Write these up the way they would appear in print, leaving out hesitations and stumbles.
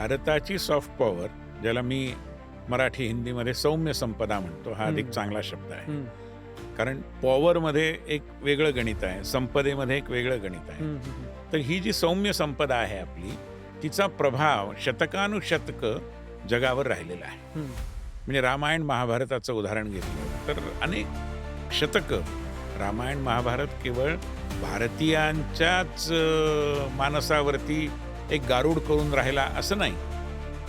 भारताची soft power, ज्याला मी मराठी हिंदीमध्ये सौम्य संपदा म्हणतो, हा अधिक चांगला शब्द आहे. कारण पॉवरमध्ये एक वेगळं गणित आहे, संपदेमध्ये एक वेगळं गणित आहे. तर ही जी सौम्य संपदा आहे आपली, तिचा प्रभाव शतकानुशतक जगावर राहिलेला आहे. म्हणजे रामायण महाभारताचं उदाहरण घेतलं तर अनेक शतकं रामायण महाभारत केवळ भारतीयांच्याच मानसावरती एक गारूड करून राहिला असं नाही,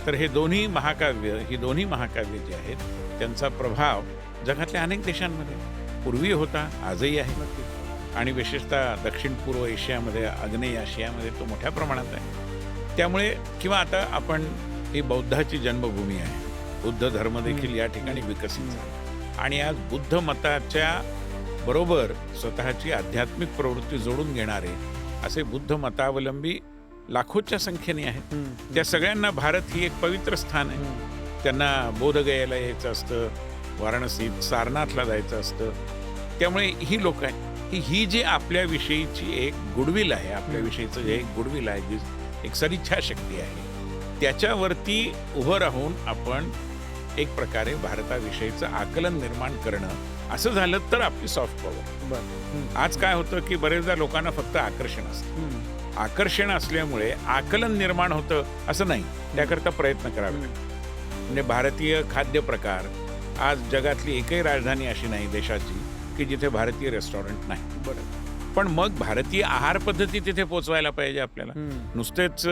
तर ही दोन्ही महाकाव्य जी आहेत त्यांचा प्रभाव जगातल्या अनेक देशांमध्ये पूर्वी होता, आजही आहे. आणि विशेषतः दक्षिण पूर्व एशियामध्ये, आग्नेय आशियामध्ये तो मोठ्या प्रमाणात आहे. त्यामुळे किंवा आता आपण ही बौद्धाची जन्मभूमी आहे, बुद्ध धर्म देखील या ठिकाणी विकसित झाला. आणि आज बुद्ध मताच्या बरोबर स्वतःची आध्यात्मिक प्रवृत्ती जोडून घेणारे असे बुद्ध मतावलंबी लाखोच्या संख्येने आहेत. त्या सगळ्यांना भारत ही एक पवित्र स्थान आहे. त्यांना बोधगयेला यायचं असतं, वाराणसीत सारनाथला जायचं असतं. त्यामुळे ही लोक आहेत, ही जी आपल्याविषयीची एक गुडविल आहे, आपल्याविषयीचं जे एक गुडविल आहे, जी एक सदिच्छा शक्ती आहे, त्याच्यावरती उभं राहून आपण एक प्रकारे भारताविषयीचं आकलन निर्माण करणं, असं झालं तर आपली सॉफ्ट पॉवर. आज काय होतं की बरेचदा लोकांना फक्त आकर्षण असतं. आकर्षण असल्यामुळे आकलन निर्माण होतं असं नाही, त्याकरता प्रयत्न करावे लागतात. म्हणजे भारतीय खाद्य प्रकार, आज जगातली एकही राजधानी अशी नाही देशाची की जिथे भारतीय रेस्टॉरंट नाही. पण मग भारतीय आहार पद्धती तिथे पोचवायला पाहिजे आपल्याला. नुसतेच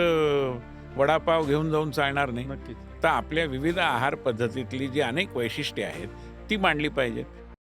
वडापाव घेऊन जाऊन चालणार नाही. तर आपल्या विविध आहार पद्धतीतली जी अनेक वैशिष्ट्ये आहेत ती मांडली पाहिजेत.